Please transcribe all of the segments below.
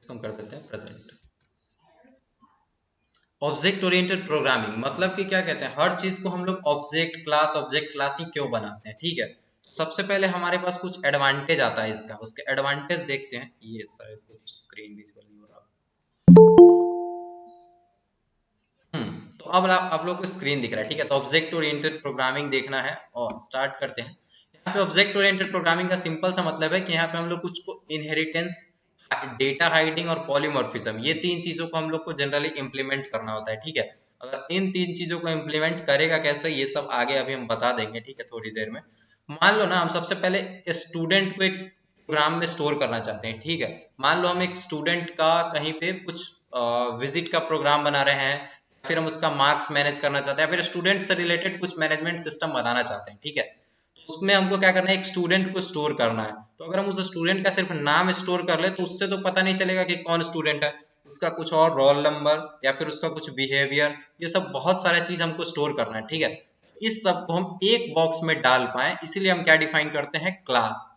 इसको हम कर देते हैं प्रेजेंट। ऑब्जेक्ट ओरिएंटेड प्रोग्रामिंग मतलब कि क्या कहते हैं, हर चीज को हम लोग ऑब्जेक्ट क्लास ही क्यों बनाते हैं, ठीक है। तो सबसे पहले हमारे पास कुछ एडवांटेज आता है इसका, उसके एडवांटेज देखते हैं। ये शायद कुछ स्क्रीन विजिबल नहीं हो रहा। तो अब आप लोग को स्क्रीन दिख रहा है, ठीक है। तो ऑब्जेक्ट ओरिएंटेड प्रोग्रामिंग देखना है और स्टार्ट करते हैं। यहाँ पे ऑब्जेक्ट ओरिएंटेड प्रोग्रामिंग का सिंपल सा मतलब है कि यहाँ पे हम लोग कुछ को इनहेरिटेंस, डेटा हाइडिंग और पॉलीमॉर्फिज्म, ये तीन चीजों को हम लोग को जनरली इंप्लीमेंट करना होता है, ठीक है। अगर इन तीन चीजों को इंप्लीमेंट करेगा कैसे, ये सब आगे अभी हम बता देंगे, ठीक है, थोड़ी देर में। मान लो ना हम सबसे पहले स्टूडेंट को एक प्रोग्राम में स्टोर करना चाहते हैं, ठीक है। मान लो हम एक स्टूडेंट का कहीं पे कुछ विजिट का प्रोग्राम बना रहे हैं, फिर हम उसका मार्क्स मैनेज करना चाहते हैं, फिर स्टूडेंट से रिलेटेड कुछ मैनेजमेंट सिस्टम बनाना चाहते हैं, ठीक है। तो उसमें हमको क्या करना है, एक स्टूडेंट को स्टोर करना है। तो अगर हम उस स्टूडेंट का सिर्फ नाम स्टोर कर ले तो उससे तो पता नहीं चलेगा कि कौन स्टूडेंट है, उसका कुछ और रोल नंबर या फिर उसका कुछ बिहेवियर, ये सब बहुत सारा चीज हमको स्टोर करना है, ठीक है। इस सब को हम एक बॉक्स में डाल पाए, इसीलिए हम क्या डिफाइन करते हैं, क्लास,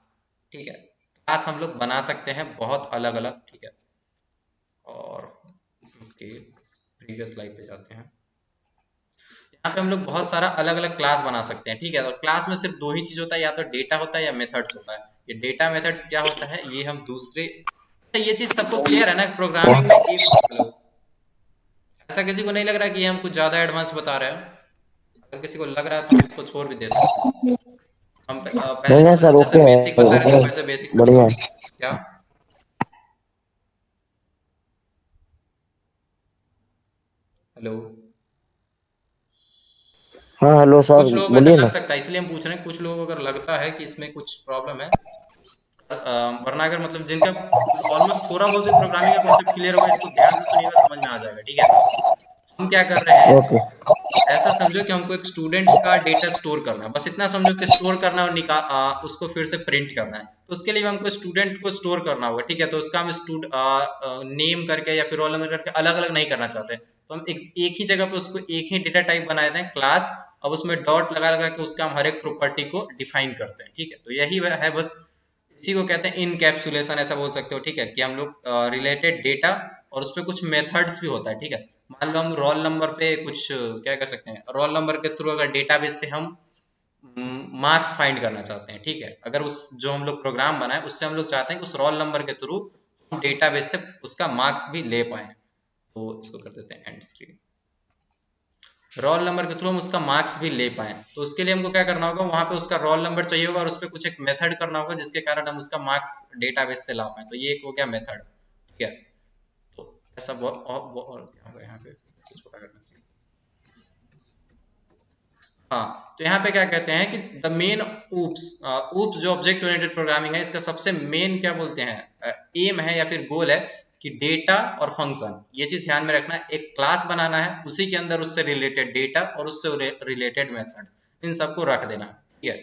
ठीक है। क्लास हम लोग बना सकते हैं बहुत अलग अलग, ठीक है। और ओके, प्रीवियस स्लाइड पे जाते हैं। यहाँ पे हम लोग बहुत सारा अलग अलग क्लास बना सकते हैं, ठीक है। और क्लास में सिर्फ दो ही चीज होता है, या तो डेटा होता है या मेथड्स होता है। ये डेटा मेथड्स क्या होता है, ये हम दूसरे, ये चीज सबको क्लियर है ना प्रोग्रामिंग में एक, हेलो, ऐसा किसी को नहीं लग रहा है कि हम कुछ ज्यादा एडवांस बता रहे हैं? अगर किसी को लग रहा है तो हम इसको छोड़ भी दे सकते हैं। हम नहीं पहले नहीं से सर, वैसे जैसे ओके है, बेसिक बता रहे थे ओके, वैसे बेसिक समझो। बढ़िया। क्या, हेलो, हाँ हेलो सर, कुछ लोगों को ऐसा बोलिए लग ना। सकता है इसलिए हम पूछ रहे हैं, कुछ लोगों को अगर लगता है कि इसमें कुछ प्रॉब्लम है, वरना अगर मतलब जिनका ऑलमोस्ट थोड़ा बहुत भी प्रोग्रामिंग का कॉन्सेप्ट क्लियर होगा, इसको ध्यान से सुनिएगा, समझ में आ जाएगा, ठीक है। हम क्या कर रहे हैं, ओके। ऐसा समझो कि हमको एक स्टूडेंट का डेटा स्टोर करना है, बस इतना समझो कि स्टोर करना और उसको फिर से प्रिंट करना है। तो उसके लिए हमको स्टूडेंट को स्टोर करना होगा, ठीक है। तो उसका हम नेम करके या फिर रोल नंबर करके अलग अलग नहीं करना चाहते, तो हम एक ही जगह पे उसको एक ही डेटा टाइप बनाए थे, क्लास। अब उसमें डॉट लगा लगा के उसका हम हर एक प्रॉपर्टी को डिफाइन करते हैं, ठीक है। तो यही है बस, इसी को कहते हैं इनकैप्सुलेशन, ऐसा बोल सकते हो, ठीक है। कि हम लोग रिलेटेड डेटा और उस पर कुछ मेथड्स भी होता है, ठीक है। मान लो हम रोल नंबर पे कुछ क्या कर सकते हैं, रोल नंबर के थ्रू अगर डेटाबेस से हम मार्क्स फाइंड करना चाहते हैं, ठीक है। अगर उस जो हम लोग प्रोग्राम बनाए उससे हम लोग चाहते हैं कि उस रोल नंबर के थ्रू हम डेटाबेस से उसका मार्क्स भी ले पाए, तो इसको कर देते हैं एंड स्क्रीन। रोल नंबर के थ्रू हम उसका मार्क्स भी ले पाए, तो उसके लिए हमको क्या करना होगा, वहां पे उसका रोल नंबर चाहिए होगा और उस पर कुछ एक मेथड करना होगा जिसके कारण हम उसका मार्क्स डेटाबेस से ला पाए। तो ये एक हो गया मेथड, ठीक है। तो ऐसा यहाँ पे छोटा करना चाहिए। हाँ, तो यहाँ पे क्या कहते हैं कि द मेन ऊप्स, ऊप्स जो ऑब्जेक्ट ओरिएंटेड प्रोग्रामिंग है, इसका सबसे मेन क्या बोलते हैं, एम है या फिर गोल है कि डेटा और फंक्शन, ये चीज ध्यान में रखना है। एक क्लास बनाना है, उसी के अंदर उससे रिलेटेड डेटा और उससे रिलेटेड मेथड्स, इन सबको रख देना, ठीक है।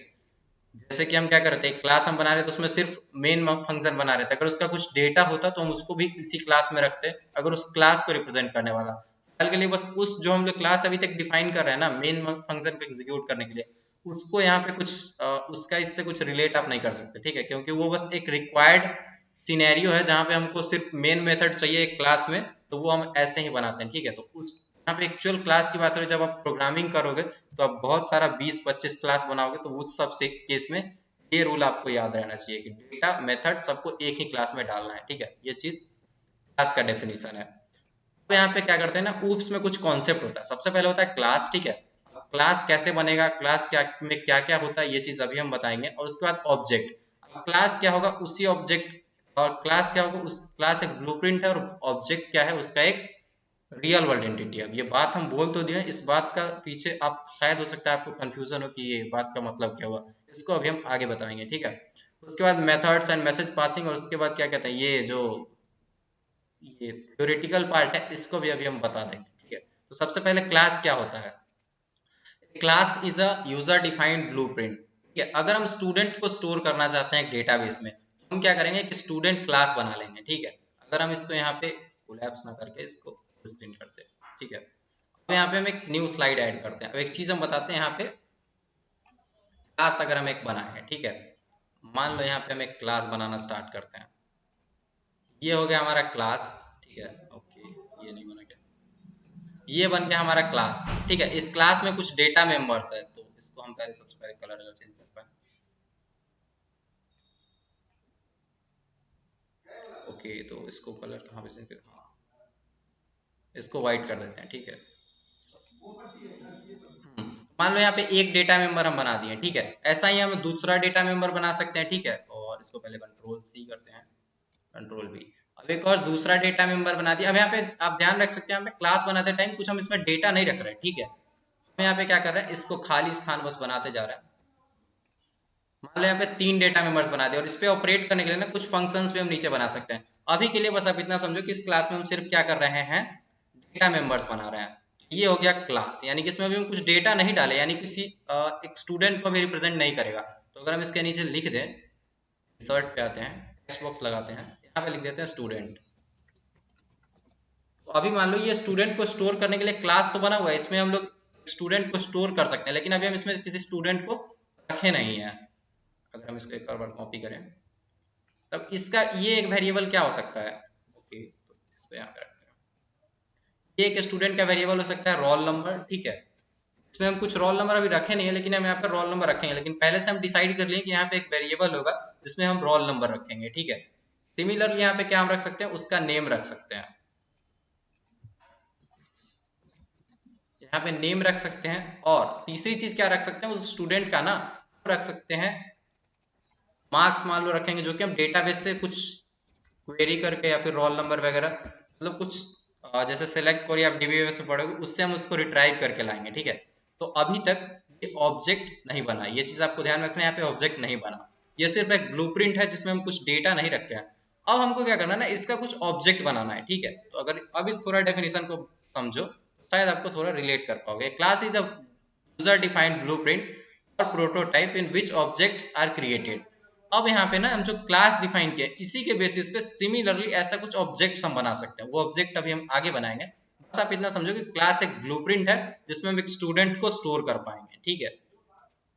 जैसे कि हम क्या करते हैं, क्लास हम बना रहे थे तो उसमें सिर्फ मेन फंक्शन बना रहे थे, अगर उसका कुछ डेटा होता तो हम उसको भी इसी क्लास में रखते, अगर उस क्लास को रिप्रेजेंट करने वाला। फिलहाल के लिए बस उस जो हम लोग क्लास अभी तक डिफाइन कर रहे हैं ना मेन फंक्शन को एग्जीक्यूट करने के लिए, उसको यहाँ पे कुछ उसका इससे कुछ रिलेट आप नहीं कर सकते, ठीक है। क्योंकि वो बस एक रिक्वायर्ड सिनेरियो है जहाँ पे हमको सिर्फ मेन मेथड चाहिए एक क्लास में, तो वो हम ऐसे ही बनाते हैं, ठीक है। तो उस यहाँ पे एक्चुअल क्लास की बात करें, जब आप प्रोग्रामिंग करोगे तो आप बहुत सारा 20-25 क्लास बनाओगे, तो उस सब से केस में ये रूल आपको याद रहना चाहिए कि डेटा मेथड सबको एक ही क्लास में डालना है, ठीक है। ये चीज क्लास का डेफिनेशन है। तो यहाँ पे क्या करते हैं ना, ऊप्स में कुछ कॉन्सेप्ट होता है। सबसे पहले होता है क्लास, ठीक है। क्लास कैसे बनेगा, क्लास क्या में क्या क्या होता है, ये चीज अभी हम बताएंगे। और उसके बाद ऑब्जेक्ट, क्लास क्या होगा, उसी ऑब्जेक्ट, और क्लास क्या होगा, उस क्लास एक ब्लूप्रिंट है, और ऑब्जेक्ट क्या है, उसका एक रियल वर्ल्ड एंटिटी है। अब ये बात हम बोल तो दिए, इस बात का पीछे आप शायद हो सकता है आपको कंफ्यूजन हो कि ये बात का मतलब क्या हुआ, इसको अभी हम आगे बताएंगे, ठीक है। उसके बाद मेथड्स एंड मैसेज पासिंग, और उसके बाद क्या कहते हैं, ये जो ये थ्योरेटिकल पार्ट है, इसको भी अभी हम बता देंगे, ठीक है। तो सबसे पहले क्लास क्या होता है, class is a user defined blueprint, ठीक है। अगर हम स्टूडेंट को स्टोर करना चाहते हैं एक डेटाबेस में, तो हम क्या करेंगे कि स्टूडेंट क्लास बना लेंगे, ठीक है। अगर हम इसको यहाँ पे कोलैप्स ना करके इसको स्क्रीन करते हैं, ठीक है। अब यहाँ पे हम एक न्यू स्लाइड ऐड करते हैं। अब एक चीज हम बताते हैं, यहाँ पे क्लास अगर हम एक बनाए हैं, ठीक है। मान लो यहाँ पे हम एक क्लास बनाना स्टार्ट करते हैं। ये हो गया हमारा क्लास, ठीक है। ओके, ये नहीं बना क्या, ये बन गया हमारा क्लास, ठीक है। इस क्लास में कुछ डेटा मेंबर्स है, तो इसको हम पहले सबसे पहले कलर अगर चेंज कर पाए। ओके, तो इसको कलर कहाँ पे चेंज कर, हाँ इसको व्हाइट कर देते हैं, ठीक है। मान लो यहाँ पे एक डेटा मेंबर हम बना दिए, ठीक है। ऐसा ही हम दूसरा डेटा मेंबर बना सकते हैं, ठीक है। और इसको पहले कंट्रोल सी करते हैं, कंट्रोल बी। अब एक और दूसरा डेटा मेंबर बना दिया। अब यहाँ पे आप ध्यान रख सकते हैं, यहाँ पे क्लास बनाते टाइम कुछ हम इसमें डेटा नहीं रख रहे हैं, ठीक है। हम यहाँ पे क्या कर रहे हैं, इसको खाली स्थान बस बनाते जा रहे हैं। मान लो यहाँ पे 3 डेटा मेंबर्स बना दिए, और इस पे ऑपरेट करने के लिए ना कुछ फंक्शंस भी हम नीचे बना सकते हैं। अभी के लिए बस आप इतना समझो कि इस क्लास में हम सिर्फ क्या कर रहे हैं, डेटा मेंबर्स बना रहे हैं। ये हो गया क्लास, यानी कि इसमें अभी हम कुछ डेटा नहीं डाले, यानी किसी एक स्टूडेंट को भी रिप्रेजेंट नहीं करेगा। तो अगर हम इसके नीचे लिख दें, इंसर्ट पे आते हैं, टेक्स्ट बॉक्स लगाते हैं, यहाँ पे लिख देते हैं स्टूडेंट। तो अभी मान लो ये स्टूडेंट को स्टोर करने के लिए क्लास तो बना हुआ है, इसमें हम लोग स्टूडेंट को स्टोर कर सकते हैं, लेकिन अभी हम इसमें किसी स्टूडेंट को रखे नहीं है। अगर हम इसको एक और बार कॉपी करें, तब इसका ये एक वेरिएबल क्या हो सकता है, ओके तो इसको यहाँ पे रखते हैं। ये एक स्टूडेंट का वेरिएबल हो सकता है रोल नंबर, ठीक है। इसमें हम कुछ रोल नंबर अभी रखे नहीं है, लेकिन हम यहाँ पे रोल नंबर रखेंगे, लेकिन पहले से हम डिसाइड कर लिए कि यहाँ पे एक वेरिएबल होगा जिसमें हम रोल नंबर रखेंगे, ठीक है। सिमिलरली यहाँ पे क्या हम रख सकते हैं, उसका नेम रख सकते हैं। यहाँ पे नेम रख सकते हैं, और तीसरी चीज क्या रख सकते हैं, उस स्टूडेंट का ना रख सकते हैं मार्क्स, मान लो रखेंगे, जो कि हम डेटाबेस से कुछ क्वेरी करके या फिर रोल नंबर वगैरह, मतलब कुछ जैसे सेलेक्ट करो आप डीबीएमएस से पढ़ोगे, उससे हम उसको रिट्राइव करके लाएंगे, ठीक है। तो अभी तक ये ऑब्जेक्ट नहीं बना, ये चीज आपको ध्यान रखना है, यहाँ पे ऑब्जेक्ट नहीं बना। ये सिर्फ एक ब्लूप्रिंट है जिसमें हम कुछ डेटा नहीं रखे हैं। अब हमको क्या करना है ना, इसका कुछ ऑब्जेक्ट बनाना है, ठीक है। तो अगर अब इस थोड़ा डेफिनेशन को समझो, शायद आपको थोड़ा रिलेट कर पाओगे। Class is a user defined blueprint और prototype in which objects are created. अब यहाँ पे ना हम जो क्लास डिफाइन किया, इसी के बेसिस पे सिमिलरली ऐसा कुछ ऑब्जेक्ट्स हम बना सकते हैं। वो ऑब्जेक्ट अभी हम आगे बनाएंगे। बस आप इतना समझो कि क्लास एक ब्लूप्रिंट है जिसमें हम एक स्टूडेंट को स्टोर कर पाएंगे, ठीक है।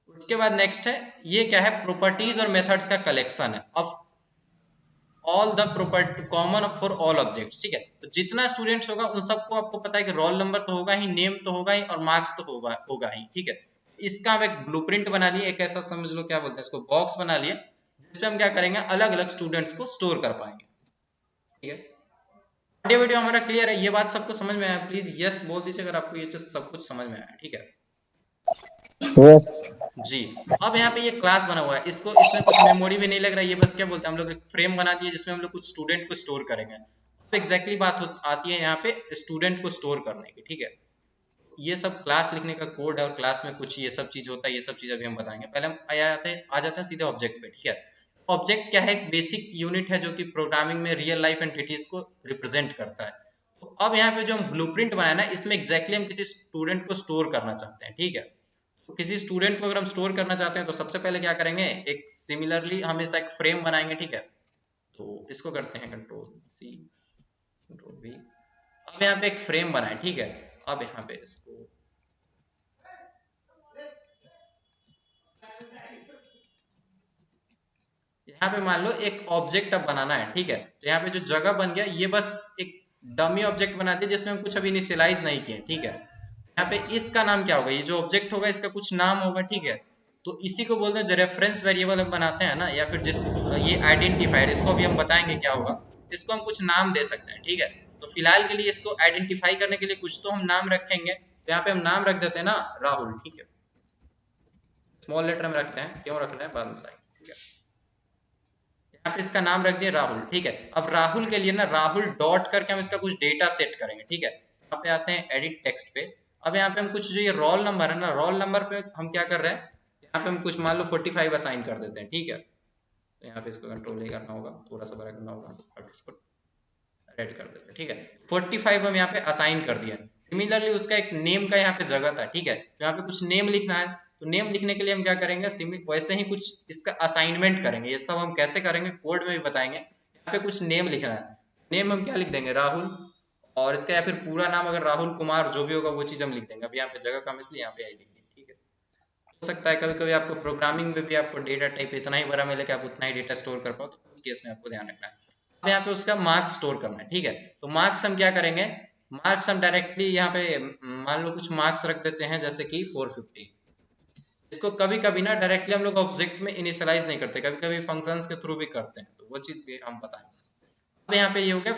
उसके बाद नेक्स्ट है, ये क्या है, प्रॉपर्टीज और मेथड्स का कलेक्शन है of all the property common for all objects, ठीक है। तो जितना स्टूडेंट्स होगा उन सबको आपको पता है कि रोल नंबर तो होगा ही, नेम तो होगा ही, और मार्क्स तो होगा ही, ठीक है। इसका हम एक ब्लूप्रिंट बना लिए, एक ऐसा समझ लो, क्या बोलते हैं इसको, बॉक्स बना लिए, जिसमें हम क्या करेंगे, अलग अलग स्टूडेंट्स को स्टोर कर पाएंगे, ठीक है। ऑडियो वीडियो हमारा क्लियर है, ये बात सबको समझ में आया? प्लीज यस बोल दीजिए अगर आपको ये चीज सब कुछ समझ में आया, ठीक है यस। जी। अब यहाँ पे ये क्लास बना हुआ है, इसको इसमें कुछ मेमोरी भी नहीं लग रहा है, ये बस क्या बोलते हैं, हम लोग एक फ्रेम बना दिए जिसमें हम लोग कुछ स्टूडेंट को स्टोर करेंगे। तो एग्जैक्टली बात आती है यहाँ पे स्टूडेंट को स्टोर करने की, ठीक है। ये सब क्लास लिखने का कोड है, और क्लास में कुछ ये सब चीज होता है, ये सब चीज अभी हम बताएंगे। पहले हम आ जाते हैं सीधे ऑब्जेक्ट पे, ठीक है। ऑब्जेक्ट क्या है, एक बेसिक यूनिट है जो कि प्रोग्रामिंग में रियल लाइफ एंटिटीज को रिप्रेजेंट करता है। तो अब यहाँ पे जो हम ब्लूप्रिंट बनाया ना, इसमें एग्जैक्टली हम किसी स्टूडेंट को स्टोर करना चाहते हैं, ठीक है। तो किसी स्टूडेंट को अगर हम स्टोर करना चाहते हैं, तो सबसे पहले क्या करेंगे, एक सिमिलरली हमेशा एक फ्रेम बनाएंगे, ठीक है। तो इसको करते हैं कंट्रोल सी, कंट्रोल वी। अब यहाँ पे एक फ्रेम बनाए, ठीक है। अब यहाँ पे इसको यहाँ पे मान लो एक ऑब्जेक्ट अब बनाना है, ठीक है। तो यहाँ पे जो जगह बन गया, ये बस एक डमी ऑब्जेक्ट बना दिया जिसमें हम कुछ अभी इनिशियलाइज नहीं किए, ठीक है। यहाँ पे इसका नाम क्या होगा, ये जो ऑब्जेक्ट होगा इसका कुछ नाम होगा, ठीक है। तो इसी को बोलते हैं जो रेफरेंस वेरिएबल हम बनाते हैं ना, या फिर जिस ये आइडेंटिफायर, इसको अभी हम बताएंगे क्या होगा। इसको हम कुछ नाम दे सकते हैं, ठीक है। तो फिलहाल के लिए इसको आइडेंटिफाई करने के लिए कुछ तो हम नाम रखेंगे। तो यहाँ पे हम नाम रख देते हैं ना, राहुल, ठीक है। स्मॉल लेटर में रखते हैं, क्यों रख रहे हैं बाद में बताएंगे, ठीक है। यहाँ पे इसका नाम रख दिया राहुल, ठीक है। अब राहुल के लिए ना राहुल डॉट करके हम इसका कुछ डेटा सेट करेंगे, ठीक है। यहाँ पे आते हैं एडिट टेक्स्ट पे। अब यहाँ पे हम कुछ जो ये रोल नंबर है ना, रोल नंबर पे हम क्या कर रहे हैं, यहाँ पे हम कुछ मान लो 45 असाइन कर देते हैं, ठीक है। तो यहाँ पे इसको कंट्रोल ही करना होगा, थोड़ा सा बड़ा करना होगा, और इसको रेड कर देते हैं, ठीक है। 45 हम यहाँ पे असाइन कर दिया। सिमिलरली उसका एक नेम का यहाँ पे जगह था, ठीक है। तो यहाँ पे कुछ नेम लिखना है, तो नेम लिखने के लिए हम क्या करेंगे, वैसे ही कुछ इसका असाइनमेंट करेंगे। ये सब हम कैसे करेंगे कोड में भी बताएंगे। यहाँ पे कुछ नेम लिखना है, नेम हम क्या लिख देंगे, राहुल। और इसका या फिर पूरा नाम अगर राहुल कुमार जो भी होगा वो चीज हम लिख देंगे। अब यहाँ पे जगह कम इसलिए यहाँ पे आई लिख दी, ठीक है। हो सकता है कभी कभी आपको प्रोग्रामिंग में भी आपको डेटा टाइप इतना ही बड़ा मिले कि आप उतना ही डेटा स्टोर कर पाओ, तो उस केस में आपको ध्यान रखना है। अब यहाँ पे उसका मार्क्स स्टोर करना है, ठीक है। तो मार्क्स हम क्या करेंगे, मार्क्स हम डायरेक्टली यहाँ पे मान लो कुछ मार्क्स रख देते हैं जैसे कि 450। इसको कभी कभी ना डायरेक्टली हम लोग ऑब्जेक्ट में इनिशियलाइज नहीं करते, कभी कभी फंक्शंस के थ्रू भी करते हैं, तो वो चीज भी हम बताएंगे। अब यहाँ पे ये हो गया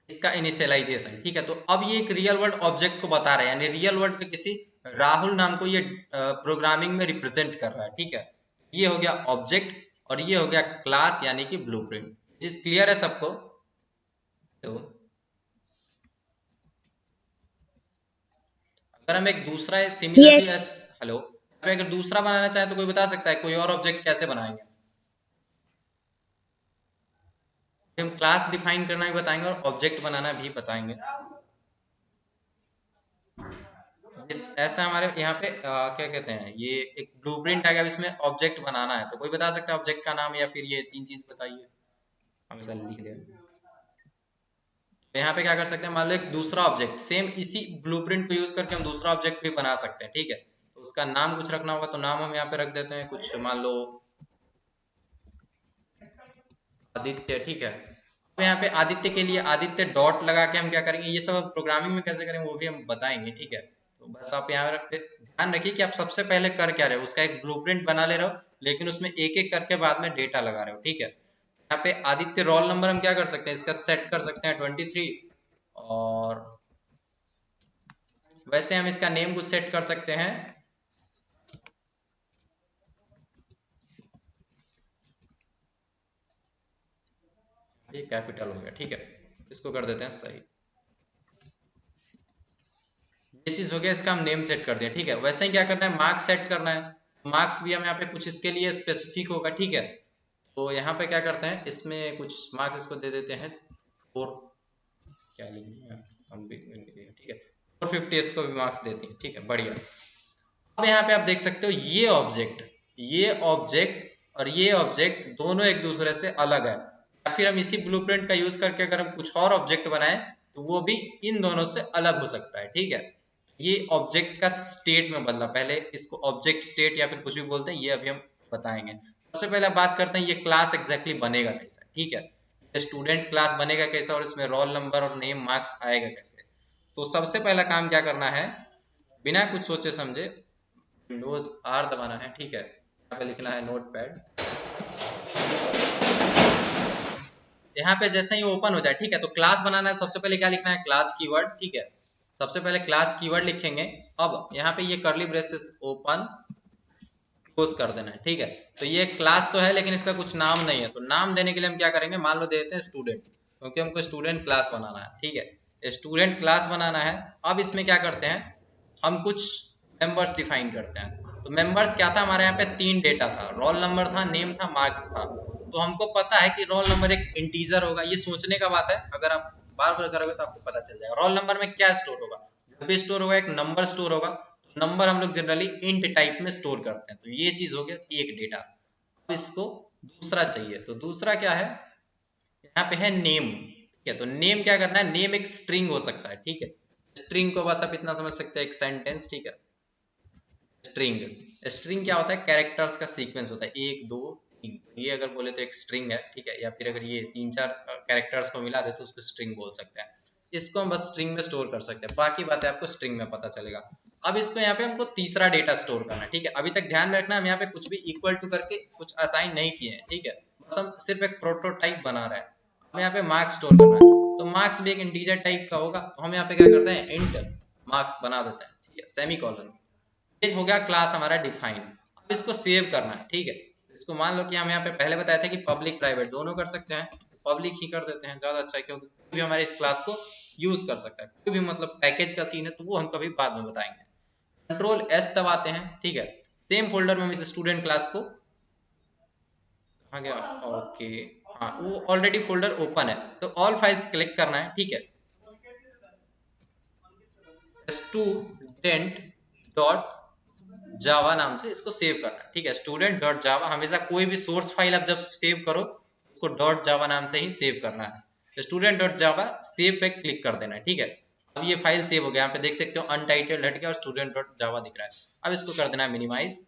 इसका इनिशियलाइजेशन, ठीक है। तो अब ये एक रियल वर्ल्ड ऑब्जेक्ट को बता रहा है, यानी रियल वर्ल्ड पे किसी राहुल नाम को ये प्रोग्रामिंग में रिप्रेजेंट कर रहा है, ठीक है। ये हो गया ऑब्जेक्ट और ये हो गया क्लास यानी कि ब्लूप्रिंट। जिस क्लियर है सबको? तो अगर हम एक दूसरा सिमिलरली हेलो, अगर दूसरा बनाना चाहे तो कोई बता सकता है कोई और ऑब्जेक्ट कैसे बनाएंगे? हम क्लास डिफाइन करना भी बताएंगे और ऑब्जेक्ट बनाना भी बताएंगे। ऐसा हमारे यहाँ पे क्या कहते हैं, ये एक ब्लूप्रिंट है, इसमें ऑब्जेक्ट बनाना है तो कोई बता सकता है ऑब्जेक्ट का नाम, या फिर ये तीन चीज बताइए, हमेशा लिख दे। तो यहाँ पे क्या कर सकते हैं, मान लो एक दूसरा ऑब्जेक्ट सेम इसी ब्लूप्रिंट को यूज करके हम दूसरा ऑब्जेक्ट भी बना सकते हैं, ठीक है। तो उसका नाम कुछ रखना होगा, तो नाम हम यहाँ पे रख देते हैं कुछ, मान लो आदित्य, ठीक है। तो यहाँ पे आदित्य के लिए आदित्य डॉट लगा के हम क्या करेंगे, ये सब प्रोग्रामिंग में कैसे करेंगे वो भी हम बताएंगे, ठीक है। तो बस आप यहाँ रख ध्यान रखिए कि आप सबसे पहले कर क्या रहे हो, उसका एक ब्लूप्रिंट बना ले रहे हो, लेकिन उसमें एक एक करके बाद में डेटा लगा रहे हो, ठीक है। यहाँ पे आदित्य रोल नंबर हम क्या कर सकते हैं, इसका सेट कर सकते हैं 23, और वैसे हम इसका नेम कुछ सेट कर सकते हैं, ये कैपिटल हो गया, ठीक है। इसको कर देते हैं सही, ये चीज हो गया, इसका हम नेम सेट कर दिया, ठीक है। वैसे ही क्या करना है, मार्क्स सेट करना है, मार्क्स भी हम यहाँ पे कुछ इसके लिए स्पेसिफिक होगा, ठीक है। तो यहाँ पे क्या करते हैं, इसमें कुछ मार्क्स इसको दे देते हैं 4, क्या लिखेंगे हम भी, ठीक है 450 इसको भी मार्क्स देते हैं, ठीक है, बढ़िया। अब यहाँ पे आप देख सकते हो ये ऑब्जेक्ट और ये ऑब्जेक्ट दोनों एक दूसरे से अलग है, या फिर हम इसी ब्लूप्रिंट का यूज करके अगर हम कुछ और ऑब्जेक्ट बनाए तो वो भी इन दोनों से अलग हो सकता है, ठीक है। ये ऑब्जेक्ट का स्टेट में बदला, पहले इसको ऑब्जेक्ट स्टेट या फिर कुछ भी बोलते हैं, ये अभी हम बताएंगे। सबसे पहले बात करते हैं ये क्लास एग्जैक्टली बनेगा कैसे, ठीक है। स्टूडेंट क्लास बनेगा कैसे और इसमें रोल नंबर और नेम मार्क्स आएगा कैसे। तो सबसे पहला काम क्या करना है, बिना कुछ सोचे समझे विंडोज आर दबाना है, ठीक है। यहाँ पे लिखना है नोट पैड, यहाँ पे जैसे ही ओपन हो जाए, ठीक है। तो क्लास बनाना है, सबसे पहले क्या लिखना है, क्लास कीवर्ड, ठीक है। सबसे पहले क्लास कीवर्ड लिखेंगे। अब यहाँ पे ये कर्ली ब्रेसेस ओपन क्लोज कर देना है, ठीक है। तो ये क्लास तो है लेकिन इसका कुछ नाम नहीं है, तो नाम देने के लिए हम क्या करेंगे, मान लो देते हैं स्टूडेंट, क्योंकि हमको स्टूडेंट क्लास बनाना है, ठीक है। स्टूडेंट क्लास बनाना है। अब इसमें क्या करते हैं, हम कुछ मेंबर्स डिफाइन करते हैं। तो मेंबर्स क्या था, हमारे यहाँ पे 3 डेटा था, रोल नंबर था, नेम था, मार्क्स था। तो हमको पता है कि रोल नंबर एक इंटीजर होगा, ये सोचने का बात है, अगर आप बार बार करोगे तो आपको पता चल जाएगा। रोल नंबर में क्या स्टोर होगा, जब भी स्टोर होगा एक नंबर स्टोर होगा। नंबर हम लोग जनरली इंट टाइप में स्टोर करते हैं, तो ये चीज हो गया एक डेटा। अब इसको दूसरा चाहिए, तो दूसरा क्या है, यहाँ पे है नेम, ठीक है। तो नेम क्या करना है, नेम एक स्ट्रिंग हो सकता है, ठीक है। स्ट्रिंग को बस आप इतना समझ सकते हैं, एक सेंटेंस, ठीक है। स्ट्रिंग, स्ट्रिंग क्या होता है, कैरेक्टर्स का सीक्वेंस होता है, 1 2 3, ये अगर बोले तो एक स्ट्रिंग है, ठीक है। या फिर अगर ये 3 4 कैरेक्टर्स को मिला दे तो उसको स्ट्रिंग बोल सकते हैं। इसको हम बस स्ट्रिंग में स्टोर कर सकते हैं, बाकी बातें आपको स्ट्रिंग में पता चलेगा। अब इसको यहाँ पे हमको तीसरा डेटा स्टोर करना है, ठीक है। अभी तक ध्यान में रखना, हम यहाँ पे कुछ भी इक्वल टू करके कुछ असाइन नहीं किए हैं, ठीक है। बस हम सिर्फ एक प्रोटोटाइप बना रहे हैं। हमें यहाँ पे मार्क्स स्टोर करना है, तो मार्क्स भी एक इंटीजर टाइप का होगा, तो हम यहाँ पे क्या करते हैं, इंट मार्क्स बना देते हैं, ठीक है, सेमी कॉलन। ये हो गया क्लास हमारा डिफाइन। अब इसको सेव करना है, ठीक है। इसको मान लो कि हम यहाँ पे पहले बताए थे कि पब्लिक प्राइवेट दोनों कर सकते हैं, पब्लिक ही कर देते हैं, ज्यादा अच्छा है, क्योंकि कोई भी हमारे इस क्लास को यूज कर सकता है, कोई भी मतलब पैकेज का सीन है तो वो हम कभी बाद में बताएंगे। कंट्रोल एस दबाते हैं, ठीक है। सेम फोल्डर में हम इस स्टूडेंट क्लास को, कहाँ गया, ओके, हाँ वो ऑलरेडी फोल्डर ओपन है, तो ऑल फाइल्स क्लिक करना है, ठीक है। स्टूडेंट डॉट जावा नाम से इसको सेव करना है, ठीक है। स्टूडेंट डॉट जावा, हमेशा कोई भी सोर्स फाइल आप जब सेव करो उसको डॉट जावा नाम से ही सेव करना है। स्टूडेंट डॉट जावा सेव पे क्लिक कर देना है, ठीक है। अब ये फाइल सेव हो गया, यहाँ पे देख सकते हो अनटाइटल्ड हट गया और स्टूडेंट डॉट जावा दिख रहा है। अब इसको कर देना है मिनिमाइज,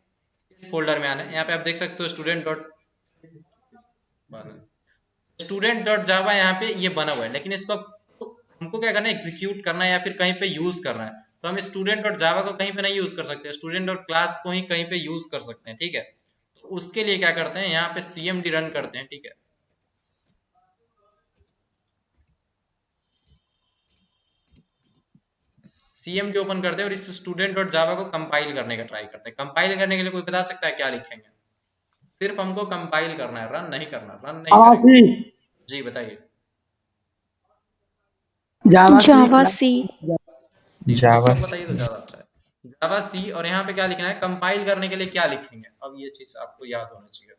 फोल्डर में आना है, यहाँ पे आप देख सकते हो स्टूडेंट डॉट स्टूडेंट डॉट जावा यहाँ पे ये बना हुआ है, लेकिन इसको हमको क्या करना है, एग्जीक्यूट करना है या फिर कहीं पे यूज करना है। तो हम स्टूडेंट डॉट जावा को कहीं पे नहीं यूज कर सकते, स्टूडेंट डॉट क्लास को ही कहीं पे यूज कर सकते हैं, ठीक है। तो उसके लिए क्या करते हैं, यहाँ पे cmd रन करते हैं, ठीक है। cmd ओपन करते हैं और इस स्टूडेंट डॉट जावा को कंपाइल करने का ट्राई करते हैं। कंपाइल करने के लिए कोई बता सकता है क्या लिखेंगे? सिर्फ हमको कंपाइल करना है, रन नहीं करना, रन नहीं करेंगे। जी बताइए। जावा सी। जी सी जावा को बताइए तो ज्यादा अच्छा है। जावा सी, और यहाँ पे क्या लिखना है, कंपाइल करने के लिए क्या लिखेंगे, अब ये चीज आपको याद होना चाहिए।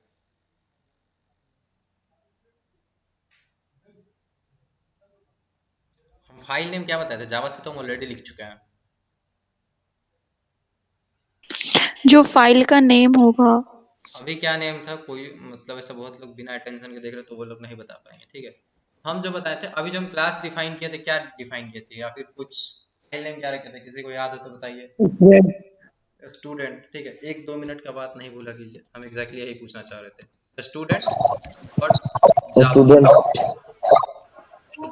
हम फाइल नेम क्या बताए थे, जावा सी तो हम ऑलरेडी लिख चुके हैं। जो फाइल का नेम होगा। अभी क्या नेम था, कोई मतलब ऐसा बहुत लोग बिना अटेंशन के देख रहे तो वो लोग नहीं बता पाएंगे, ठीक है। हम जो बताए थे अभी, जो हम क्लास डिफाइन किए थे, क्या डिफाइन किए थे, या फिर कुछ फाइल नेम क्या रखे थे, किसी को याद है तो बताइए। स्टूडेंट, ठीक है। 1-2 मिनट का बात नहीं भूला कीजिए, हम एग्जैक्टली यही पूछना चाह रहे थे। स्टूडेंट डॉट जावा, स्टूडेंट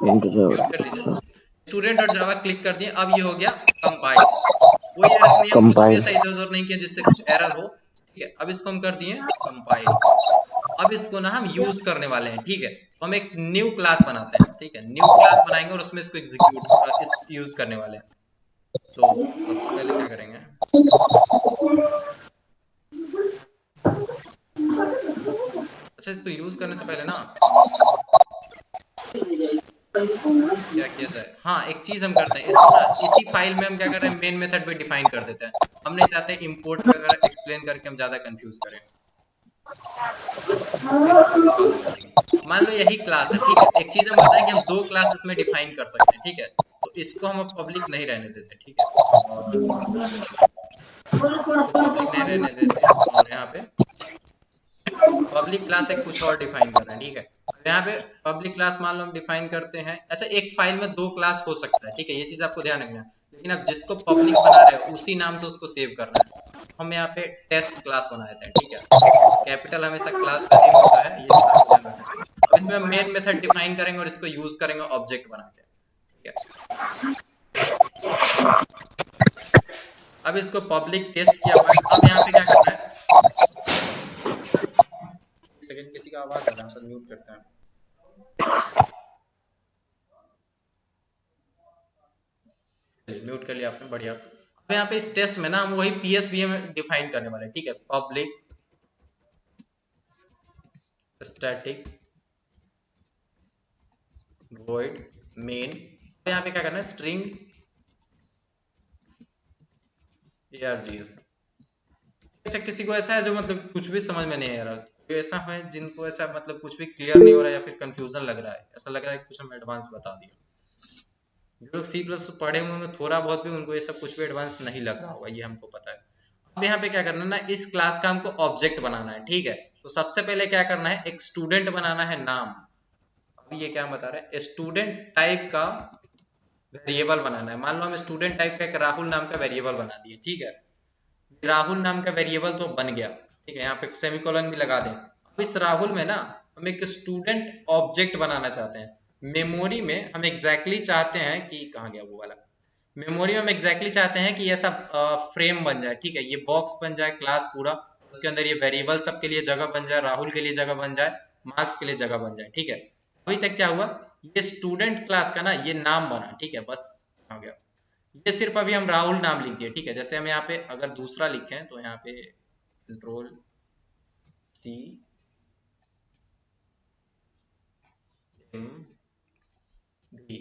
म्यूट कर लीजिए। स्टूडेंट डॉट जावा क्लिक कर दिए, अब ये हो गया कंपाइल। कोई एरर नहीं, हम कुछ भी कंपाइल ऐसा इधर उधर नहीं किया जिससे कुछ एरर हो, ठीक है। अब इसको हम कर दिए कंपाइल। अब इसको ना हम यूज करने वाले हैं, ठीक है। तो हम एक न्यू क्लास बनाते हैं, ठीक है। न्यू क्लास बनाएंगे और उसमें इसको एग्जीक्यूट यूज करने वाले हैं। तो सबसे पहले क्या करेंगे, अच्छा इसको यूज करने से पहले ना क्या किया जाए, हाँ एक चीज हम करते हैं, इसको ना इसी फाइल में हम क्या कर रहे हैं, मेन मेथड पे डिफाइन कर देते हैं। हम नहीं चाहते इंपोर्ट वगैरह एक्सप्लेन करके हम ज्यादा कंफ्यूज करें, फिर हम कोई प्रॉब्लम करेंगे। मान लो यही क्लास है, ठीक है। एक चीज हम बताएं कि हम 2 क्लास इसमें डिफाइन कर सकते हैं, ठीक है। तो इसको हम पब्लिक नहीं रहने देते, ठीक है। इसको पब्लिक नहीं रहने देते, और यहाँ पे पब्लिक क्लास एक कुछ और डिफाइन कर रहे हैं, ठीक है। अब यहाँ पे पब्लिक क्लास मान लो हम डिफाइन करते हैं, अच्छा एक फाइल में 2 क्लास हो सकता है, ठीक है। ये चीज आपको ध्यान रखना है, लेकिन अब जिसको पब्लिक बना रहे हो उसी नाम से उसको सेव करना है। हम यहाँ पे टेस्ट क्लास बना देते हैं, ठीक है। कैपिटल हमेशा क्लास का नेम होता है, ये चीज आपको ध्यान रखना चाहिए। अब इसमें हम मेन मेथड डिफाइन करेंगे और इसको यूज करेंगे ऑब्जेक्ट बना के, ठीक है। अब इसको पब्लिक टेस्ट किया हुआ है, अब यहाँ पे क्या करना है, एक सेकंड किसी का आवाज आ रहा है, हम सब म्यूट करते हैं। म्यूट कर लिया आपने, बढ़िया। अब यहाँ पे इस टेस्ट में ना हम वही PSVM डिफाइन करने वाले हैं, ठीक है। Public static void main. यहाँ पे क्या करना है, स्ट्रिंग args। अच्छा किसी को ऐसा है जो मतलब कुछ भी समझ में नहीं आ रहा, कोई ऐसा है जिनको ऐसा मतलब कुछ भी क्लियर नहीं हो रहा है, या फिर कंफ्यूजन लग रहा है, ऐसा लग रहा है कि कुछ हम एडवांस बता दिए। जो लोग C+ पढ़े हुए हैं थोड़ा बहुत भी, उनको ये सब कुछ भी एडवांस नहीं लग रहा होगा, ये हमको पता है। अब यहाँ पे क्या करना है ना, इस क्लास का हमको ऑब्जेक्ट बनाना है, ठीक है। तो सबसे पहले क्या करना है, एक स्टूडेंट बनाना है नाम। अब ये क्या बता रहा है, स्टूडेंट टाइप का वेरिएबल बनाना है। मान लो हम स्टूडेंट टाइप का एक राहुल नाम का वेरिएबल बना दिए, ठीक है। राहुल नाम का वेरिएबल तो बन गया, ठीक है। यहाँ पे सेमीकोलन भी लगा दें। अब इस राहुल में ना हम एक स्टूडेंट ऑब्जेक्ट बनाना चाहते हैं। मेमोरी में हम एग्जैक्टली चाहते हैं कि, कहाँ गया वो वाला, मेमोरी में हम एग्जैक्टली चाहते हैं कि ऐसा फ्रेम बन जाए, ठीक है। ये बॉक्स बन जाए क्लास पूरा, उसके अंदर ये वेरिएबल सबके लिए जगह बन जाए, राहुल के लिए जगह बन जाए, मार्क्स के लिए जगह बन जाए, ठीक है। अभी तक क्या हुआ, ये स्टूडेंट क्लास का ना ये नाम बना, ठीक है। बस आ गया, ये सिर्फ अभी हम राहुल नाम लिख दिए, ठीक है। जैसे हम यहाँ पे अगर दूसरा लिखें तो यहाँ पे Ctrl+C M V।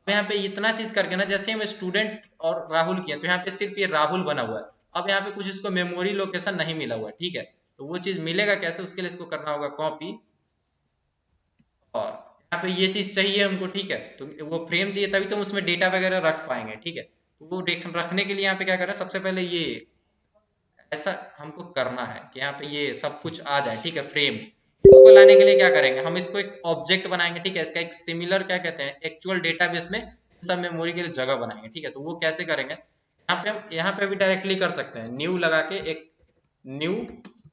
अब यहाँ पे इतना चीज करके ना, जैसे हम स्टूडेंट और राहुल किए तो यहाँ पे सिर्फ ये राहुल बना हुआ है। अब यहाँ पे कुछ इसको मेमोरी लोकेशन नहीं मिला हुआ है, ठीक है। तो वो चीज मिलेगा कैसे, उसके लिए इसको करना होगा कॉपी, और यहाँ पे ये चीज चाहिए हमको, ठीक है। तो वो फ्रेम चाहिए, तभी तो हम उसमें डेटा वगैरह रख पाएंगे, ठीक है। तो वो रखने के लिए यहाँ पे क्या करना है, सबसे पहले ये ऐसा हमको करना है कि यहाँ पे ये सब कुछ आ जाए, ठीक है, फ्रेम। इसको लाने के लिए क्या करेंगे, हम इसको एक ऑब्जेक्ट बनाएंगे, ठीक है। इसका एक सिमिलर क्या कहते हैं, एक्चुअल डेटाबेस में सब मेमोरी के लिए जगह बनाएंगे, ठीक है। तो वो कैसे करेंगे, यहाँ पे हम यहाँ पे भी डायरेक्टली कर सकते हैं, न्यू लगा के एक न्यू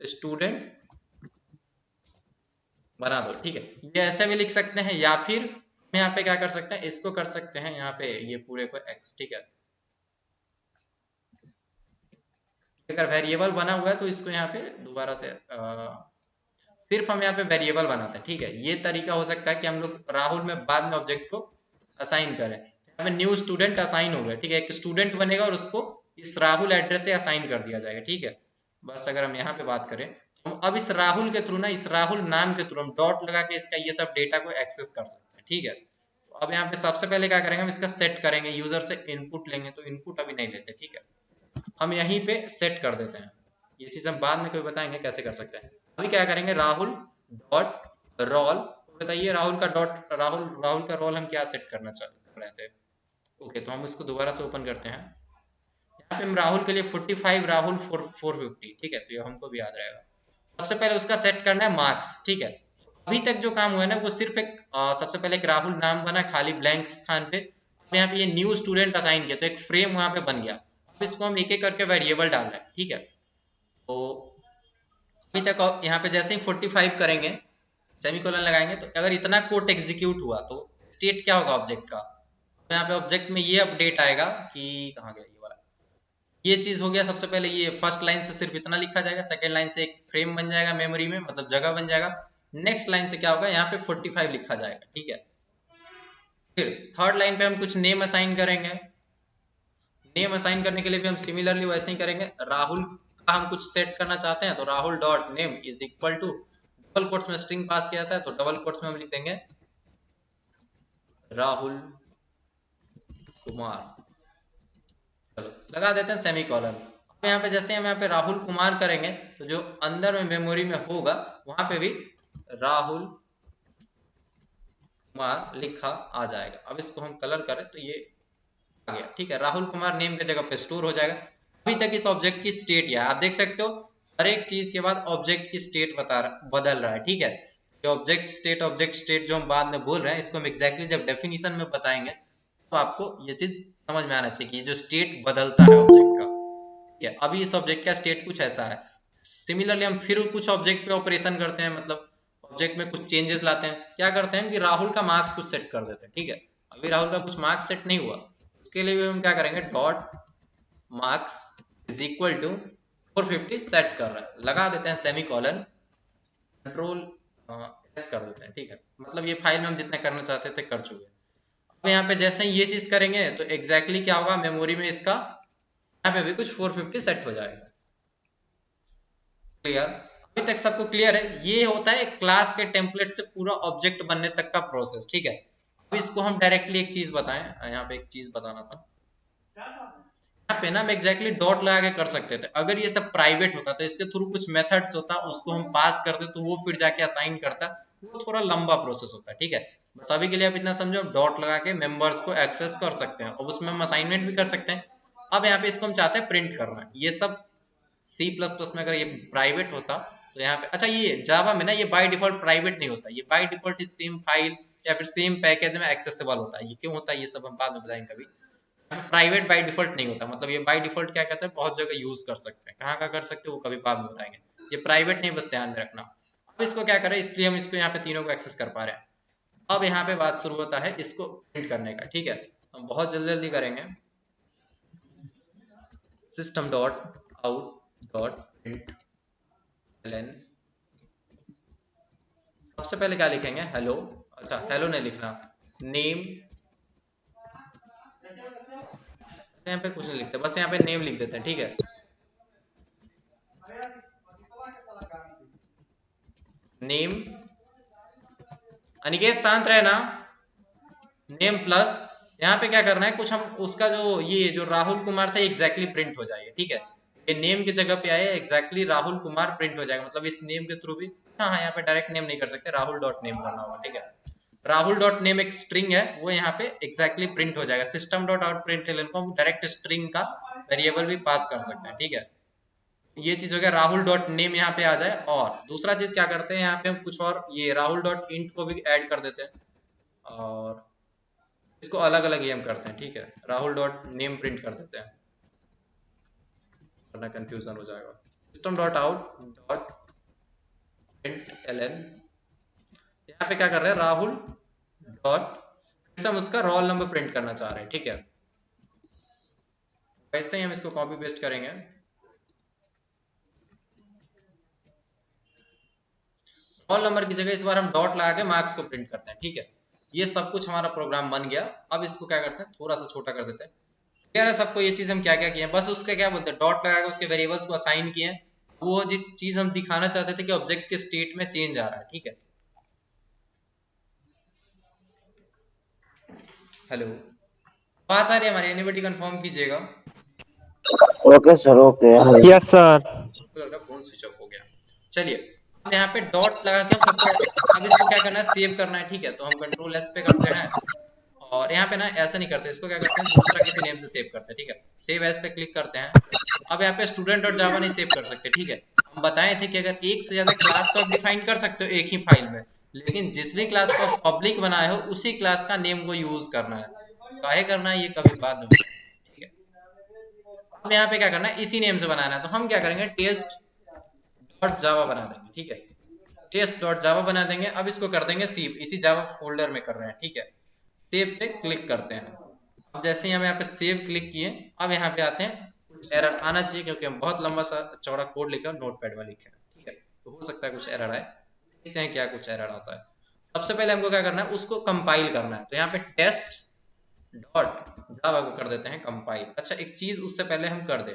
स्टूडेंट बना दो, ठीक है। ये ऐसे भी लिख सकते हैं, या फिर हम यहाँ पे क्या कर सकते हैं, इसको कर सकते हैं यहाँ पे ये पूरे को x, ठीक है। अगर वेरिएबल बना हुआ है तो इसको यहाँ पे दोबारा से सिर्फ हम यहाँ पे वेरिएबल बनाते हैं, ठीक है। ये तरीका हो सकता है कि हम लोग राहुल में बाद में ऑब्जेक्ट को असाइन करें। यहाँ पे न्यू स्टूडेंट असाइन हो गया, ठीक है। एक स्टूडेंट बनेगा और उसको इस राहुल एड्रेस से असाइन कर दिया जाएगा, ठीक है। बस अगर हम यहाँ पे बात करें तो हम अब इस राहुल के थ्रू ना, इस राहुल नाम के थ्रू हम डॉट लगा के इसका ये सब डेटा को एक्सेस कर सकते हैं, ठीक है। तो अब यहाँ पे सबसे पहले क्या करेंगे, हम इसका सेट करेंगे, यूजर से इनपुट लेंगे, तो इनपुट अभी नहीं लेते, ठीक है। हम यहीं पे सेट कर देते हैं। ये चीज हम बाद में कभी बताएंगे कैसे कर सकते हैं। अभी क्या करेंगे, राहुल डॉट रोल, बताइए राहुल का डॉट राहुल का रोल हम क्या सेट करना चाह रहे थे। ओके, तो हम इसको दोबारा से ओपन करते हैं। यहाँ पे हम राहुल के लिए 45, राहुल 450, ठीक है। तो ये हमको भी याद रहेगा। सबसे पहले उसका सेट करना है मार्क्स, ठीक है। अभी तक जो काम हुआ है ना, वो सिर्फ एक सबसे पहले एक राहुल नाम बना खाली ब्लैंक स्थान पे। अब यहाँ पे ये न्यू स्टूडेंट असाइन किया तो एक फ्रेम वहां पे बन गया। अब इसको हम एक एक करके वेरिएबल डाल रहे हैं, ठीक है। तो अभी तक यहाँ पे जैसे ही 45 करेंगे, सेमीकोलन लगाएंगे, तो अगर इतना कोड एग्जीक्यूट हुआ तो स्टेट क्या होगा ऑब्जेक्ट का। तो यहाँ पे ऑब्जेक्ट में ये अपडेट आएगा कि कहाँ गया ये वाला, ये चीज हो गया। सबसे पहले ये फर्स्ट लाइन से सिर्फ इतना लिखा जाएगा, सेकंड लाइन से एक फ्रेम बन जाएगा मेमोरी में, मतलब जगह बन जाएगा। नेक्स्ट लाइन से क्या होगा, यहाँ पे 45 लिखा जाएगा, ठीक है। फिर थर्ड लाइन पे हम कुछ नेम असाइन करेंगे। नेम असाइन करने के लिए भी हम सिमिलरली वैसे ही करेंगे। राहुल का हम कुछ सेट करना चाहते हैं तो Rahul dot name is equal to, double quotes में स्ट्रिंग पास किया था है तो डबल कोट्स में हम लिख देंगे राहुल कुमार, चलो लगा देते हैं सेमीकोलन। अब यहाँ पे जैसे हम यहाँ पे राहुल कुमार करेंगे तो जो अंदर में मेमोरी में होगा वहां पे भी राहुल कुमार लिखा आ जाएगा। अब इसको हम कलर करें तो ये आ गया, ठीक है। राहुल कुमार नेम के जगह पे स्टोर हो जाएगा। अभी तक इस ऑब्जेक्ट की स्टेट यह है, आप देख सकते हो हर एक चीज के बाद ऑब्जेक्ट की स्टेट बदल रहा है, ठीक है। ये ऑब्जेक्ट स्टेट जो हम बाद में बोल रहे हैं, इसको हम एग्जैक्टली जब डेफिनेशन में बताएंगे तो आपको ये चीज समझ में आना चाहिए कि जो स्टेट बदलता है ऑब्जेक्ट का, ठीक है। अभी इस ऑब्जेक्ट का स्टेट कुछ ऐसा है। सिमिलरली हम फिर कुछ ऑब्जेक्ट पे ऑपरेशन करते हैं, मतलब ऑब्जेक्ट में कुछ चेंजेस लाते हैं। क्या करते हैं कि राहुल का मार्क्स कुछ सेट कर देते हैं, ठीक है। अभी राहुल का कुछ मार्क्स सेट नहीं हुआ, उसके लिए भी हम क्या करेंगे, dot marks is equal to 450 set कर रहा है, लगा देते हैं सेमीकोलन, कंट्रोल एस कर देते हैं, ठीक है। मतलब ये फाइल में हम जितना करना चाहते थे कर चुके। अब यहाँ पे जैसे ही ये चीज करेंगे तो एग्जैक्टली क्या होगा, मेमोरी में इसका यहाँ पे भी कुछ 450 सेट हो जाएगा। क्लियर, अभी तक सबको क्लियर है। ये होता है क्लास के टेम्पलेट से पूरा ऑब्जेक्ट बनने तक का प्रोसेस, ठीक है। अब इसको हम डायरेक्टली एक चीज बताएं, यहाँ पे एक चीज बताना था। यहाँ पे ना हम एग्जैक्टली डॉट लगा के कर सकते थे। अगर ये सब प्राइवेट होता तो इसके थ्रू कुछ मेथड्स होता, उसको हम पास करते तो वो फिर जाके असाइन करता, वो थोड़ा लंबा प्रोसेस होता है, ठीक है। बस अभी के लिए आप इतना समझो, डॉट लगा के मेंबर्स को एक्सेस कर सकते हैं और उसमें हम असाइनमेंट भी कर सकते हैं। अब यहाँ पे इसको हम चाहते हैं प्रिंट करना, ये सब C++ में अगर ये प्राइवेट होता तो यहाँ पे, अच्छा ये जावा में ना ये बाय डिफॉल्ट प्राइवेट नहीं होता, ये बाय डिफॉल्ट इस सेम फाइल या फिर सेम पैकेज में एक्सेसिबल होता है। ये क्यों होता है ये सब हम बाद में बताएंगे कभी। प्राइवेट बाय डिफॉल्ट नहीं होता, मतलब ये बाय डिफॉल्ट क्या कहते हैं, बहुत जगह यूज कर सकते हैं, कहाँ कर सकते हो वो कभी बाद में बताएंगे। ये प्राइवेट नहीं, बस ध्यान में रखना। अब इसको क्या करें, इसलिए हम इसको यहाँ पे तीनों को एक्सेस कर पा रहे हैं। अब यहाँ पे बात शुरू होता है इसको प्रिंट करने का, ठीक है। हम बहुत जल्दी जल्दी करेंगे। System dot out dot print LN, सबसे पहले क्या लिखेंगे, हेलो। अच्छा हेलो नहीं लिखना, नेम, यहाँ पे कुछ नहीं लिखते, बस यहाँ पे नेम लिख देते हैं, ठीक है। नेम, अनिकेत शांत रहे ना। नेम प्लस यहाँ पे क्या करना है, कुछ हम उसका जो ये जो राहुल कुमार था एग्जैक्टली प्रिंट हो जाएगा, ठीक है। ये नेम की जगह पे आए एग्जैक्टली राहुल कुमार प्रिंट हो जाएगा, मतलब इस नेम के थ्रू भी। हाँ यहाँ पे डायरेक्ट नेम नहीं कर सकते, राहुल डॉट नेम करना होगा, ठीक है। राहुल डॉट नेम एक स्ट्रिंग है, वो यहाँ पे एग्जैक्टली प्रिंट हो जाएगा। सिस्टम डॉट आउट प्रिंट को हम डायरेक्ट स्ट्रिंग का वेरिएबल भी पास कर सकते हैं, ठीक है। ये चीज हो गया, राहुल डॉट नेम यहाँ पे आ जाए। और दूसरा चीज क्या करते हैं, यहाँ पे हम कुछ और ये राहुल डॉट इंट को भी ऐड कर देते हैं और इसको अलग अलग ही हम करते हैं, ठीक है। राहुल डॉट नेम प्रिंट कर देते हैं वरना कंफ्यूजन हो जाएगा। System dot out dot print L N, यहाँ पे क्या कर रहे हैं, राहुल डॉट, हम उसका रोल नंबर प्रिंट करना चाह रहे हैं, ठीक है। वैसे ही हम इसको कॉपी पेस्ट करेंगे, रोल नंबर की जगह इस बार हम डॉट लगा के मार्क्स को प्रिंट करते हैं, ठीक है। ये सब कुछ हमारा प्रोग्राम बन गया। अब इसको क्या करते हैं, थोड़ा सा छोटा कर देते हैं। क्लियर है सबको ये चीज हम क्या क्या किए हैं? बस उसका क्या बोलते हैं, डॉट लगा के उसके वेरिएबल्स को असाइन किए हैं। वो जिस चीज हम दिखाना चाहते थे कि ऑब्जेक्ट के स्टेट में चेंज आ रहा है, ठीक है। हेलो, बात आ रही है हमारी? एनीबॉडी कंफर्म कीजिएगा। Okay sir, okay. Yes sir. Phone switch off हो गया। चलिए, अब यहाँ पे डॉट लगा के हम सबको, अब इसको क्या करना है, सेव करना है, ठीक है। तो हम कंट्रोल एस पे करते हैं, और यहाँ पे ना ऐसा नहीं करते, इसको क्या करते हैं, दूसरा किसी नेम से सेव करते हैं, ठीक है। सेव एज पे क्लिक करते हैं। अब यहाँ पे स्टूडेंट डॉट जावा नहीं सेव कर सकते, ठीक है। हम बताए थे कि अगर एक से ज्यादा क्लास तो आप डिफाइन कर सकते हो एक ही फाइल में, लेकिन जिस भी क्लास को आप पब्लिक बनाए हो उसी क्लास का नेम को यूज करना है। काहे करना है ये कभी बाद में, ठीक है। अब यहाँ पे क्या करना है, इसी नेम से बनाना है। तो हम क्या करेंगे, टेस्ट डॉट जावा बना देंगे, ठीक है। टेस्ट डॉट जावा बना देंगे। अब इसको कर देंगे सेव, इसी जावा फोल्डर में कर रहे हैं, ठीक है। सेव पे क्लिक करते हैं। अब जैसे ही हम यहाँ पे सेव क्लिक किए, अब यहाँ पे आते हैं, कुछ एरर आना चाहिए क्योंकि हम बहुत लंबा सा चौड़ा कोड लिखे और नोटपैड में लिखे हैं, ठीक है। तो हो सकता है कुछ एरर आए, देखते हैं क्या कुछ एरर आता है। सबसे पहले हमको क्या करना है, उसको कंपाइल करना है। तो यहाँ पे टेस्ट डॉट जावा को कर देते हैं कंपाइल। अच्छा, एक चीज उससे पहले हम कर दें,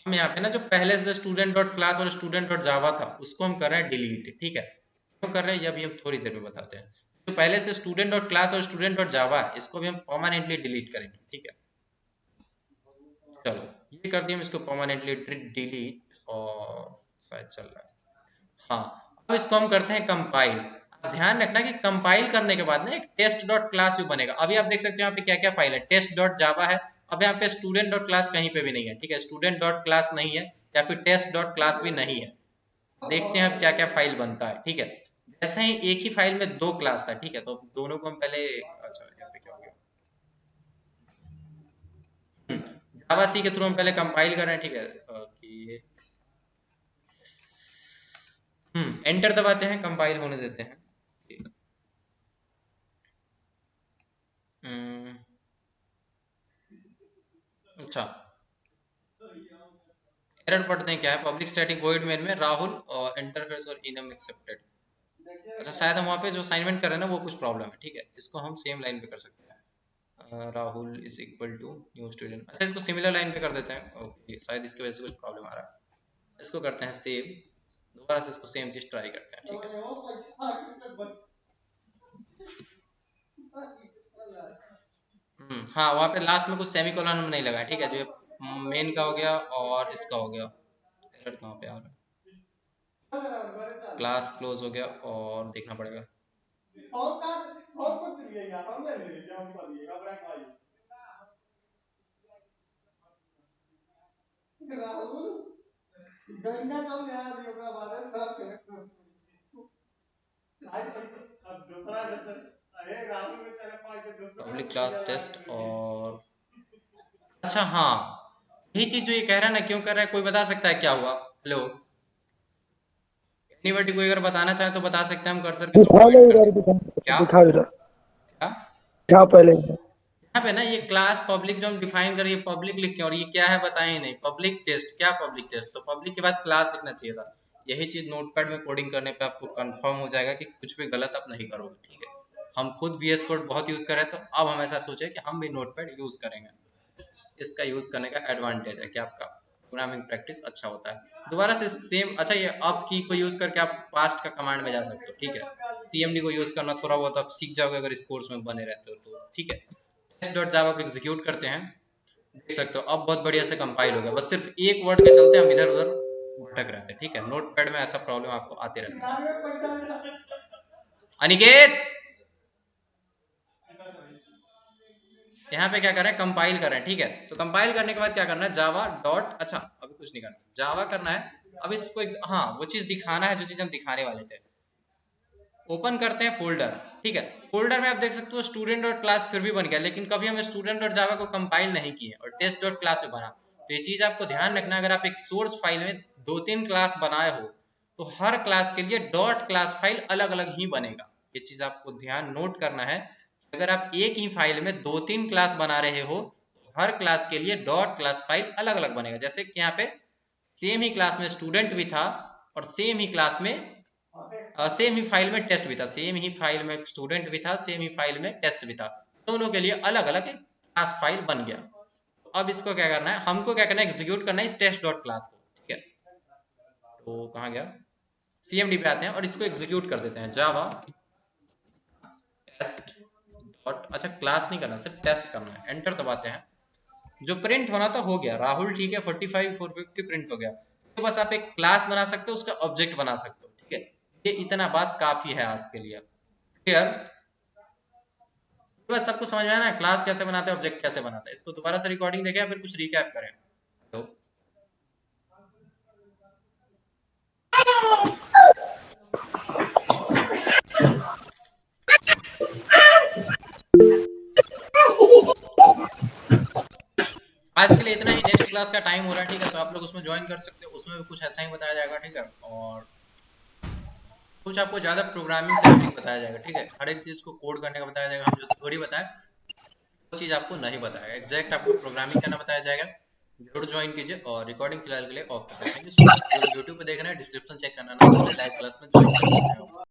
हम यहाँ पे ना जो पहले से स्टूडेंट डॉट क्लास और स्टूडेंट डॉट जावा था उसको हम कर रहे हैं डिलीट, ठीक है। क्यों कर रहे हैं ये अभी हम थोड़ी देर में बताते हैं। तो पहले से स्टूडेंट डॉट क्लास और स्टूडेंट डॉट जावा है, इसको भी हम परमानेंटली डिलीट करेंगे, ठीक है। चलो, ये कर दिया हम इसको परमानेंटली डिलीट, और शायद चल रहा है, हाँ। अब इसको हम करते हैं कंपाइल। ध्यान रखना कि कंपाइल करने के बाद ना एक टेस्ट डॉट क्लास भी बनेगा। अभी आप देख सकते हो यहाँ पे क्या क्या फाइल है, टेस्ट डॉट जावा है। अब यहाँ पे स्टूडेंट डॉट क्लास कहीं पे भी नहीं है, ठीक है। स्टूडेंट डॉट क्लास नहीं है, या फिर टेस्ट डॉट क्लास भी नहीं है। देखते हैं अब क्या क्या फाइल बनता है, ठीक है। जैसे ही एक ही फाइल में दो क्लास था, ठीक है, तो दोनों को हम पहले, अच्छा यहाँ पे क्या हो गया, जावा सी के थ्रू हम पहले कंपाइल कर रहे हैं, ठीक है। कि एंटर दबाते हैं, कंपाइल होने देते हैं। हम्म, अच्छा, एरर पढ़ते हैं क्या है, पब्लिक स्टैटिक वॉइड मेन में राहुल और इंटरफेस और इनम एक्सेप्टेड। अच्छा, शायद हम वहाँ पे जो असाइनमेंट कर रहे हैं ना वो कुछ प्रॉब्लम है, ठीक है। इसको हम सेम लाइन पे कर सकते हैं, Rahul is equal to new student. अच्छा, इसको सिमिलर लाइन पे कर देते हैं, ओके। शायद इसकी वजह से कुछ प्रॉब्लम आ रहा है। इसको करते हैं सेव, दोबारा से इसको सेम चीज ट्राई करते हैं, ठीक है। हाँ, वहाँ पे लास्ट में कुछ सेमीकोलन नहीं लगा है, ठीक है। जो मेन का हो गया और इसका हो गया, एरर कहाँ पे आ रहा है, क्लास क्लोज हो गया और देखना पड़ेगा। पब्लिक क्लास टेस्ट और, अच्छा हाँ, यही चीज जो ये कह रहा है ना, क्यों कर रहा है, कोई बता सकता है क्या हुआ? हेलो, एनीबॉडी कोई अगर बताना चाहे तो बता सकते हैं हम कर्सर के थ्रू पॉइंट करके। क्या क्या क्या पहले यहाँ पे ना ये क्लास पब्लिक जो हम डिफाइन करिए, पब्लिक लिख के, और ये क्या है बताए ही नहीं, पब्लिक टेस्ट। क्या पब्लिक टेस्ट? तो पब्लिक के बाद क्लास लिखना चाहिए था। यही चीज नोटपैड में कोडिंग करने पे आपको कंफर्म हो जाएगा कि कुछ भी गलत आप नहीं करोगे, ठीक है। हम खुद VS कोड बहुत यूज कर रहे हैं, तो अब हम ऐसा सोचे कि हम भी नोटपैड यूज करेंगे। इसका यूज करने का एडवांटेज है कि आपका प्रोग्रामिंग प्रैक्टिस अच्छा होता है। दोबारा से सेम, अच्छा, ये अप की को यूज करके आप पास्ट का कमांड में जा सकते हो, ठीक है। CMD को यूज करना थोड़ा बहुत आप सीख जाओगे अगर इस कोर्स में बने रहते हो तो, ठीक है। टेस्ट डॉट जावा को एग्जीक्यूट करते हैं, देख सकते हो अब बहुत बढ़िया से कंपाइल हो गया। बस सिर्फ एक वर्ड के चलते हम इधर उधर भटक रहे थे, ठीक है। नोटपैड में ऐसा प्रॉब्लम आपको आते रहता है। अनिकेत, यहाँ पे क्या कर रहे हैं, कंपाइल कर रहे हैं, ठीक है। तो कंपाइल करने के बाद क्या करना है, जावा डॉट, अच्छा अभी कुछ नहीं करना, जावा करना है। अब इसको हाँ, वो चीज दिखाना है जो चीज हम दिखाने वाले थे। ओपन करते हैं फोल्डर, ठीक है। फोल्डर में आप देख सकते हो स्टूडेंट डॉट क्लास फिर भी बन गया, लेकिन कभी हम स्टूडेंट डॉट जावा को कंपाइल नहीं किए और टेस्ट डॉट क्लास भी बना। तो ये चीज आपको ध्यान रखना, अगर आप एक सोर्स फाइल में 2-3 क्लास बनाए हो तो हर क्लास के लिए डॉट क्लास फाइल अलग अलग ही बनेगा। ये चीज आपको ध्यान नोट करना है। अगर आप एक ही फाइल में 2-3 क्लास बना रहे हो, हर क्लास के लिए डॉट क्लास फाइल अलग अलग बनेगा। जैसे कि यहाँ पे सेम ही क्लास में स्टूडेंट भी था और सेम ही क्लास में सेम ही फाइल में टेस्ट भी था, सेम ही फाइल में स्टूडेंट भी था, सेम ही फाइल में टेस्ट भी था, दोनों के लिए अलग अलग क्लास फाइल बन गया। तो अब इसको क्या करना है, हमको क्या करना है, एग्जीक्यूट करना है इस टेस्ट डॉट क्लास को। ठीक है, तो कहाँ गया, CMD पे आते हैं और इसको एग्जीक्यूट कर देते हैं। जावा टेस्ट डॉट, अच्छा क्लास नहीं करना, सिर्फ टेस्ट करना है। एंटर दबाते हैं। जो प्रिंट होना था हो गया, राहुल ठीक है 45 450 प्रिंट हो गया। तो बस आप एक क्लास बना सकते हो, उसका ऑब्जेक्ट बना सकते हो। ठीक है, ये इतना बात काफी है आज के लिए। क्लियर, बात सबको समझ में आया ना, क्लास कैसे बनाते हैं, ऑब्जेक्ट कैसे बनाते हैं। इसको दोबारा से रिकॉर्डिंग देखें या फिर कुछ रिकैप करें। तो आज के लिए इतना ही। नेक्स्ट क्लास का टाइम हो रहा है, ठीक है, तो आप लोग उसमें ज्वाइन कर सकते हो। उसमें भी कुछ ऐसा ही बताया जाएगा। ठीक है, और कुछ आपको ज्यादा प्रोग्रामिंग सेंट्रिक बताया जाएगा। ठीक है, हर एक चीज को कोड करने का बताया जाएगा। हम जो थ्योरी बताएं वो चीज आपको नहीं बताएगा, एग्जैक्ट आपको प्रोग्रामिंग करना बताया जाएगा। जरूर ज्वाइन कीजिए और रिकॉर्डिंग फिलहाल के लिए ऑफ कर देते हैं। Thank you so much. जो लोग यूट्यूब पे देख रहे हैं डिस्क्रिप्शन चेक करना ना भूलें, लाइव क्लास में ज्वाइन कर सकते हैं।